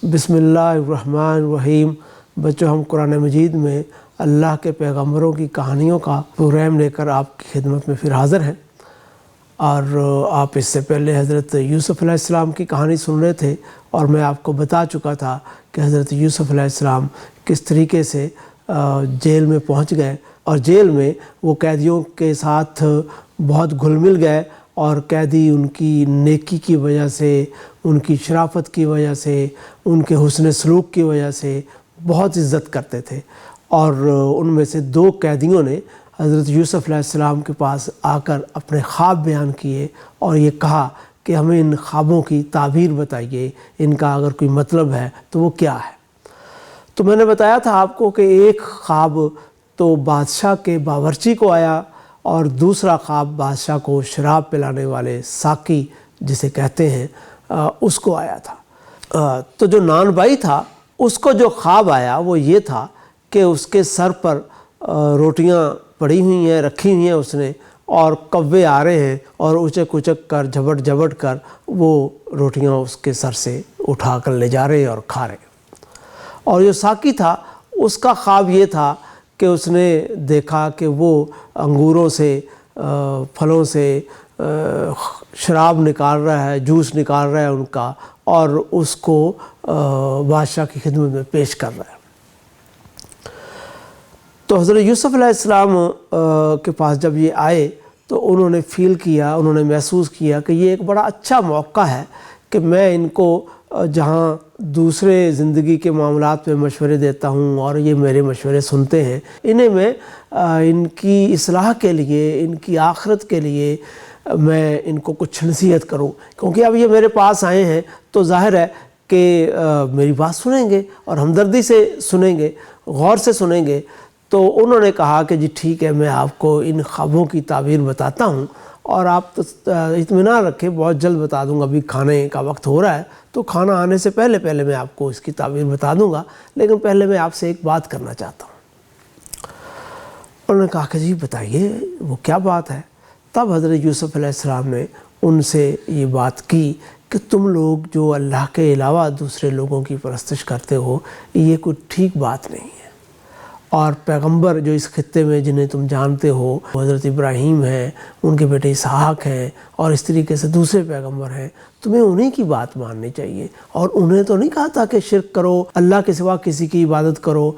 بسم اللہ الرحمن الرحیم۔ بچوں، ہم قرآن مجید میں اللہ کے پیغمبروں کی کہانیوں کا پروگرام لے کر آپ کی خدمت میں پھر حاضر ہیں، اور آپ اس سے پہلے حضرت یوسف علیہ السلام کی کہانی سن رہے تھے، اور میں آپ کو بتا چکا تھا کہ حضرت یوسف علیہ السلام کس طریقے سے جیل میں پہنچ گئے، اور جیل میں وہ قیدیوں کے ساتھ بہت گھل مل گئے، اور قیدی ان کی نیکی کی وجہ سے، ان کی شرافت کی وجہ سے، ان کے حسن سلوک کی وجہ سے بہت عزت کرتے تھے۔ اور ان میں سے 2 قیدیوں نے حضرت یوسف علیہ السلام کے پاس آ کر اپنے خواب بیان کیے اور یہ کہا کہ ہمیں ان خوابوں کی تعبیر بتائیے، ان کا اگر کوئی مطلب ہے تو وہ کیا ہے۔ تو میں نے بتایا تھا آپ کو کہ ایک خواب تو بادشاہ کے باورچی کو آیا، اور دوسرا خواب بادشاہ کو شراب پلانے والے ساقی جسے کہتے ہیں اس کو آیا تھا۔ تو جو نان بائی تھا، اس کو جو خواب آیا وہ یہ تھا کہ اس کے سر پر روٹیاں پڑی ہوئی ہیں، رکھی ہوئی ہیں اس نے، اور کوے آ رہے ہیں اور اچک اچک کر جھپٹ کر وہ روٹیاں اس کے سر سے اٹھا کر لے جا رہے ہیں اور کھا رہے ہیں۔ اور جو ساقی تھا، اس کا خواب یہ تھا کہ اس نے دیکھا کہ وہ انگوروں سے، پھلوں سے شراب نکال رہا ہے، جوس نکال رہا ہے ان کا، اور اس کو بادشاہ کی خدمت میں پیش کر رہا ہے۔ تو حضرت یوسف علیہ السلام کے پاس جب یہ آئے تو انہوں نے فیل کیا، انہوں نے محسوس کیا کہ یہ ایک بڑا اچھا موقع ہے کہ میں ان کو جہاں دوسرے زندگی کے معاملات میں مشورے دیتا ہوں اور یہ میرے مشورے سنتے ہیں، انہیں میں ان کی اصلاح کے لیے، ان کی آخرت کے لیے میں ان کو کچھ نصیحت کروں، کیونکہ اب یہ میرے پاس آئے ہیں تو ظاہر ہے کہ میری بات سنیں گے اور ہمدردی سے سنیں گے، غور سے سنیں گے۔ تو انہوں نے کہا کہ جی ٹھیک ہے، میں آپ کو ان خوابوں کی تعبیر بتاتا ہوں، اور آپ اطمینان رکھیں، بہت جلد بتا دوں گا، ابھی کھانے کا وقت ہو رہا ہے تو کھانا آنے سے پہلے میں آپ کو اس کی تعبیر بتا دوں گا، لیکن پہلے میں آپ سے ایک بات کرنا چاہتا ہوں۔ انہوں نے کہا کہ جی بتائیے، وہ کیا بات ہے؟ تب حضرت یوسف علیہ السلام نے ان سے یہ بات کی کہ تم لوگ جو اللہ کے علاوہ دوسرے لوگوں کی پرستش کرتے ہو، یہ کوئی ٹھیک بات نہیں ہے، اور پیغمبر جو اس خطے میں جنہیں تم جانتے ہو، حضرت ابراہیم ہیں، ان کے بیٹے اسحاق ہیں، اور اس طریقے سے دوسرے پیغمبر ہیں، تمہیں انہیں کی بات ماننی چاہیے۔ اور انہیں تو نہیں کہا تھا کہ شرک کرو، اللہ کے سوا کسی کی عبادت کرو۔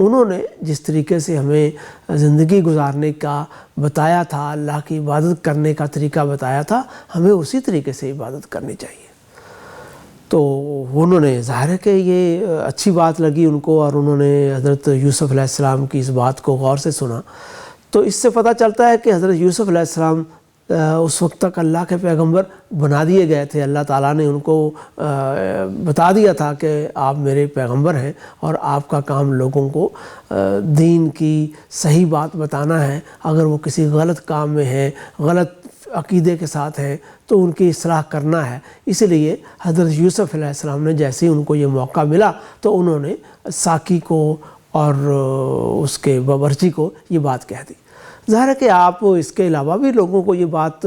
انہوں نے جس طریقے سے ہمیں زندگی گزارنے کا بتایا تھا، اللہ کی عبادت کرنے کا طریقہ بتایا تھا، ہمیں اسی طریقے سے عبادت کرنی چاہیے۔ تو انہوں نے، ظاہر ہے کہ یہ اچھی بات لگی ان کو، اور انہوں نے حضرت یوسف علیہ السلام کی اس بات کو غور سے سنا۔ تو اس سے پتہ چلتا ہے کہ حضرت یوسف علیہ السلام اس وقت تک اللہ کے پیغمبر بنا دیے گئے تھے، اللہ تعالیٰ نے ان کو بتا دیا تھا کہ آپ میرے پیغمبر ہیں، اور آپ کا کام لوگوں کو دین کی صحیح بات بتانا ہے۔ اگر وہ کسی غلط کام میں ہیں، غلط عقیدے کے ساتھ ہیں، تو ان کی اصلاح کرنا ہے۔ اسی لیے حضرت یوسف علیہ السلام نے جیسے ہی ان کو یہ موقع ملا تو انہوں نے ساقی کو اور اس کے باورچی کو یہ بات کہہ دی۔ ظاہر ہے کہ آپ اس کے علاوہ بھی لوگوں کو یہ بات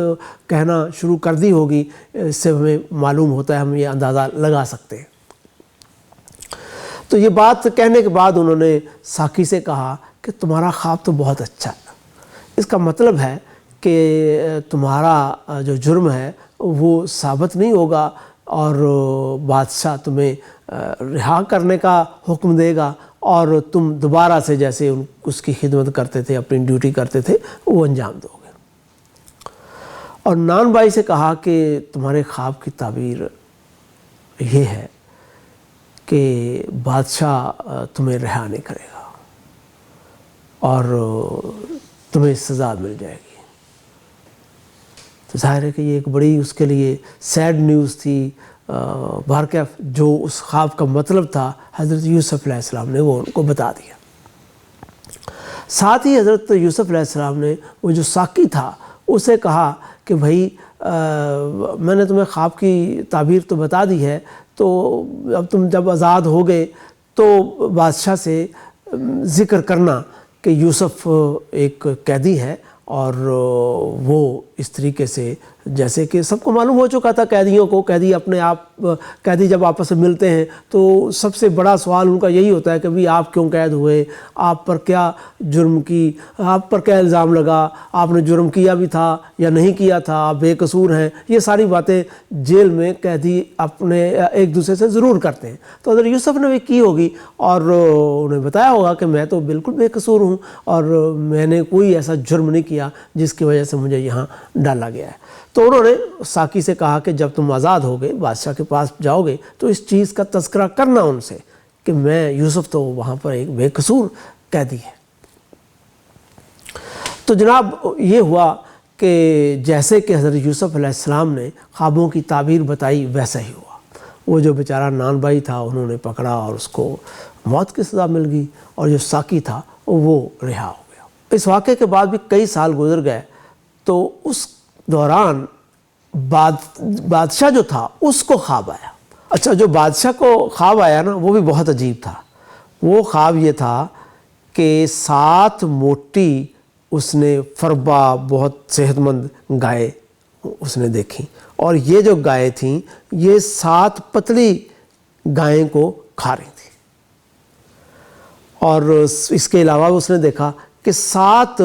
کہنا شروع کر دی ہوگی، اس سے ہمیں معلوم ہوتا ہے، ہم یہ اندازہ لگا سکتے ہیں۔ تو یہ بات کہنے کے بعد انہوں نے ساقی سے کہا کہ تمہارا خواب تو بہت اچھا ہے، اس کا مطلب ہے کہ تمہارا جو جرم ہے وہ ثابت نہیں ہوگا، اور بادشاہ تمہیں رہا کرنے کا حکم دے گا، اور تم دوبارہ سے جیسے اس کی خدمت کرتے تھے، اپنی ڈیوٹی کرتے تھے، وہ انجام دو گے۔ اور نان بھائی سے کہا کہ تمہارے خواب کی تعبیر یہ ہے کہ بادشاہ تمہیں رہا نہیں کرے گا، اور تمہیں سزا مل جائے گی۔ تو ظاہر ہے کہ یہ ایک بڑی اس کے لیے سیڈ نیوز تھی۔ بہرکیف جو اس خواب کا مطلب تھا حضرت یوسف علیہ السلام نے وہ ان کو بتا دیا۔ ساتھ ہی حضرت یوسف علیہ السلام نے وہ جو ساقی تھا اسے کہا کہ بھائی میں نے تمہیں خواب کی تعبیر تو بتا دی ہے، تو اب تم جب آزاد ہو گئے تو بادشاہ سے ذکر کرنا کہ یوسف ایک قیدی ہے، اور وہ اس طریقے سے جیسے کہ سب کو معلوم ہو چکا تھا قیدیوں کو، قیدی جب آپس میں ملتے ہیں تو سب سے بڑا سوال ان کا یہی ہوتا ہے کہ بھئی آپ کیوں قید ہوئے، آپ پر کیا جرم کی، آپ پر کیا الزام لگا، آپ نے جرم کیا بھی تھا یا نہیں کیا تھا، آپ بے قصور ہیں. یہ ساری باتیں جیل میں قیدی اپنے ایک دوسرے سے ضرور کرتے ہیں. تو حضرت یوسف نے بھی کی ہوگی اور انہیں بتایا ہوگا کہ میں تو بالکل بے قصور ہوں اور میں نے کوئی ایسا جرم نہیں کیا جس کی وجہ سے مجھے یہاں ڈالا گیا ہے. تو انہوں نے ساقی سے کہا کہ جب تم آزاد ہوگے، بادشاہ کے پاس جاؤ گے تو اس چیز کا تذکرہ کرنا ان سے کہ میں یوسف تو وہاں پر ایک بے قصور قیدی ہے. تو جناب یہ ہوا کہ جیسے کہ حضرت یوسف علیہ السلام نے خوابوں کی تعبیر بتائی ویسا ہی ہوا. وہ جو بیچارہ نان بھائی تھا انہوں نے پکڑا اور اس کو موت کی سزا مل گئی، اور جو ساقی تھا وہ رہا ہو گیا. اس واقعے کے بعد بھی کئی سال گزر گئے تو اس دوران بادشاہ جو تھا اس کو خواب آیا. اچھا، جو بادشاہ کو خواب آیا نا وہ بھی بہت عجیب تھا. وہ خواب یہ تھا کہ 7 موٹی اس نے فربا بہت صحت مند گائے اس نے دیکھی، اور یہ جو گائے تھیں یہ 7 پتلی گائیں کو کھا رہی تھیں. اور اس کے علاوہ اس نے دیکھا کہ 7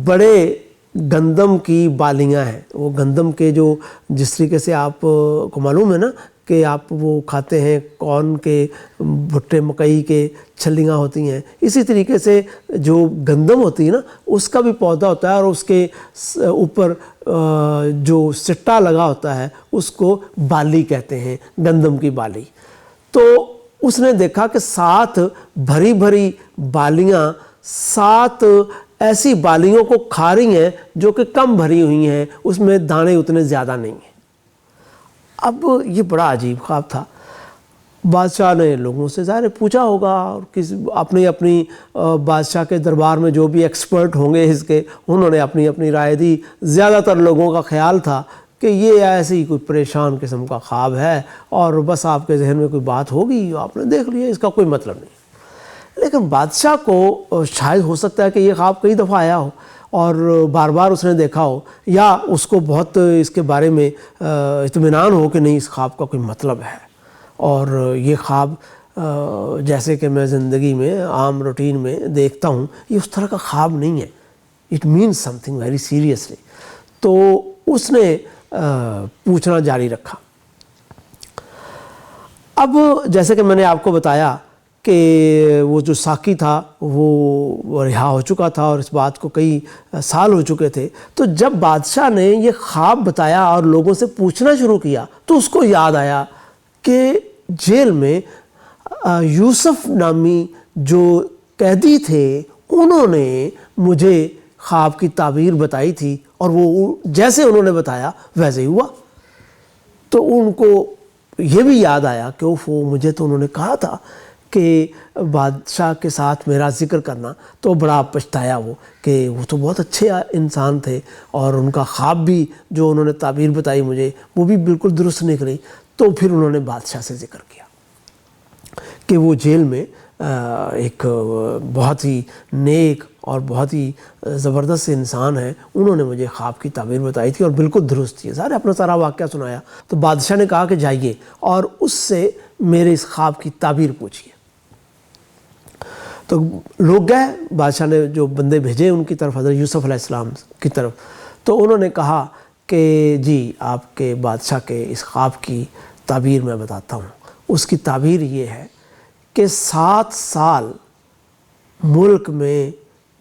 بڑے گندم کی بالیاں ہیں. وہ گندم کے جو جس طریقے سے آپ کو معلوم ہے نا کہ آپ وہ کھاتے ہیں کارن کے بھٹے مکئی کے چھلیاں ہوتی ہیں، اسی طریقے سے جو گندم ہوتی ہے نا اس کا بھی پودا ہوتا ہے، اور اس کے اوپر جو سٹا لگا ہوتا ہے اس کو بالی کہتے ہیں، گندم کی بالی. تو اس نے دیکھا کہ 7 بھری بھری بالیاں 7 ایسی بالیوں کو کھا رہی ہیں جو کہ کم بھری ہوئی ہیں، اس میں دانے اتنے زیادہ نہیں ہیں. اب یہ بڑا عجیب خواب تھا. بادشاہ نے لوگوں سے ظاہر پوچھا ہوگا، اور اپنی بادشاہ کے دربار میں جو بھی ایکسپرٹ ہوں گے اس کے، انہوں نے اپنی رائے دی. زیادہ تر لوگوں کا خیال تھا کہ یہ ایسے ہی کوئی پریشان قسم کا خواب ہے اور بس آپ کے ذہن میں کوئی بات ہوگی آپ نے دیکھ لیا، اس کا کوئی مطلب نہیں. لیکن بادشاہ کو شاید ہو سکتا ہے کہ یہ خواب کئی دفعہ آیا ہو اور بار بار اس نے دیکھا ہو، یا اس کو بہت اس کے بارے میں اطمینان ہو کہ نہیں اس خواب کا کوئی مطلب ہے. اور یہ خواب جیسے کہ میں زندگی میں عام روٹین میں دیکھتا ہوں یہ اس طرح کا خواب نہیں ہے. It means some thing very seriously. تو اس نے پوچھنا جاری رکھا. اب جیسے کہ میں نے آپ کو بتایا کہ وہ جو ساقی تھا وہ رہا ہو چکا تھا اور اس بات کو کئی سال ہو چکے تھے. تو جب بادشاہ نے یہ خواب بتایا اور لوگوں سے پوچھنا شروع کیا تو اس کو یاد آیا کہ جیل میں یوسف نامی جو قیدی تھے انہوں نے مجھے خواب کی تعبیر بتائی تھی اور وہ جیسے انہوں نے بتایا ویسے ہی ہوا. تو ان کو یہ بھی یاد آیا کہ مجھے تو انہوں نے کہا تھا کہ بادشاہ کے ساتھ میرا ذکر کرنا. تو بڑا پچھتایا وہ کہ وہ تو بہت اچھے انسان تھے اور ان کا خواب بھی جو انہوں نے تعبیر بتائی مجھے وہ بھی بالکل درست نکلی. تو پھر انہوں نے بادشاہ سے ذکر کیا کہ وہ جیل میں ایک بہت ہی نیک اور بہت ہی زبردست انسان ہے، انہوں نے مجھے خواب کی تعبیر بتائی تھی اور بالکل درست تھی. سارے اپنا سارا واقعہ سنایا. تو بادشاہ نے کہا کہ جائیے اور اس سے میرے اس خواب کی تعبیر پوچھیے. تو لوگ گئے، بادشاہ نے جو بندے بھیجے ان کی طرف، حضرت یوسف علیہ السلام کی طرف. تو انہوں نے کہا کہ جی آپ کے بادشاہ کے اس خواب کی تعبیر میں بتاتا ہوں. اس کی تعبیر یہ ہے کہ 7 سال ملک میں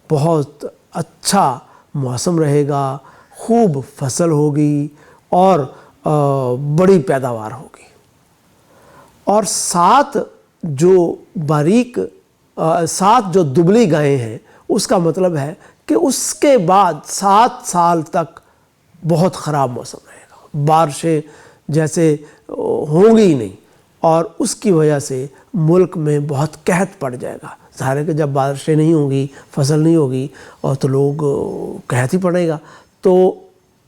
بہت اچھا موسم رہے گا، خوب فصل ہوگی اور بڑی پیداوار ہوگی. اور 7 جو دبلی گائیں ہیں اس کا مطلب ہے کہ اس کے بعد 7 سال تک بہت خراب موسم رہے گا، بارشیں جیسے ہوں گی ہی نہیں، اور اس کی وجہ سے ملک میں بہت قحط پڑ جائے گا. ظاہر ہے کہ جب بارشیں نہیں ہوں گی، فصل نہیں ہوگی اور تو لوگ قحط ہی پڑے گا. تو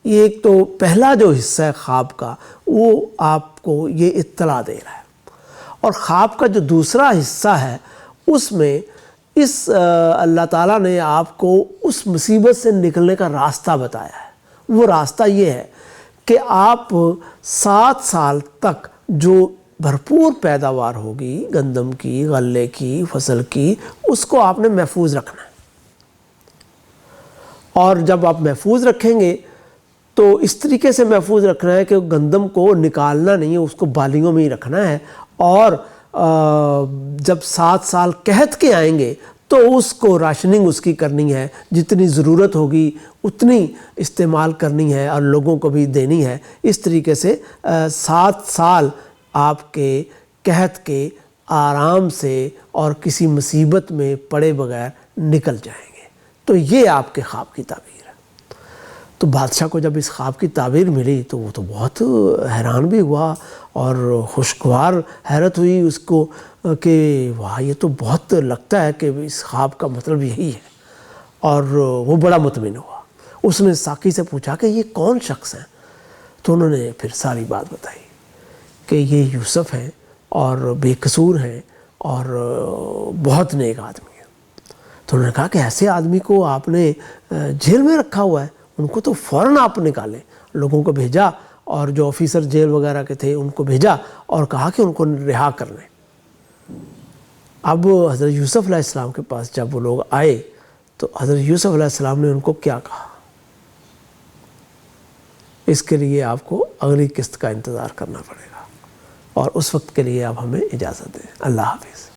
ایک تو پہلا جو حصہ ہے خواب کا وہ آپ کو یہ اطلاع دے رہا ہے، اور خواب کا جو دوسرا حصہ ہے اس میں اللہ تعالیٰ نے آپ کو اس مصیبت سے نکلنے کا راستہ بتایا ہے. وہ راستہ یہ ہے کہ آپ 7 سال تک جو بھرپور پیداوار ہوگی گندم کی، غلے کی، فصل کی، اس کو آپ نے محفوظ رکھنا ہے۔ اور جب آپ محفوظ رکھیں گے تو اس طریقے سے محفوظ رکھنا ہے کہ گندم کو نکالنا نہیں ہے، اس کو بالیوں میں ہی رکھنا ہے، اور جب 7 سال قحط کے آئیں گے تو اس کو راشننگ اس کی کرنی ہے، جتنی ضرورت ہوگی اتنی استعمال کرنی ہے اور لوگوں کو بھی دینی ہے۔ اس طریقے سے 7 سال آپ کے قحط کے آرام سے اور کسی مصیبت میں پڑے بغیر نکل جائیں گے۔ تو یہ آپ کے خواب کی تعبیر ہے۔ تو بادشاہ کو جب اس خواب کی تعبیر ملی تو وہ تو بہت حیران بھی ہوا اور خوشگوار حیرت ہوئی اس کو کہ واہ، یہ تو بہت لگتا ہے کہ اس خواب کا مطلب یہی ہے، اور وہ بڑا مطمئن ہوا۔ اس نے ساقی سے پوچھا کہ یہ کون شخص ہیں؟ تو انہوں نے پھر ساری بات بتائی کہ یہ یوسف ہیں اور بے قصور ہیں اور بہت نیک آدمی ہیں۔ تو انہوں نے کہا کہ ایسے آدمی کو آپ نے جیل میں رکھا ہوا ہے، ان کو تو فوراً آپ نکالیں۔ لوگوں کو بھیجا اور جو آفیسر جیل وغیرہ کے تھے ان کو بھیجا اور کہا کہ ان کو رہا کر لیں۔ اب حضرت یوسف علیہ السلام کے پاس جب وہ لوگ آئے تو حضرت یوسف علیہ السلام نے ان کو کیا کہا، اس کے لیے آپ کو اگلی قسط کا انتظار کرنا پڑے گا، اور اس وقت کے لیے آپ ہمیں اجازت دیں۔ اللہ حافظ۔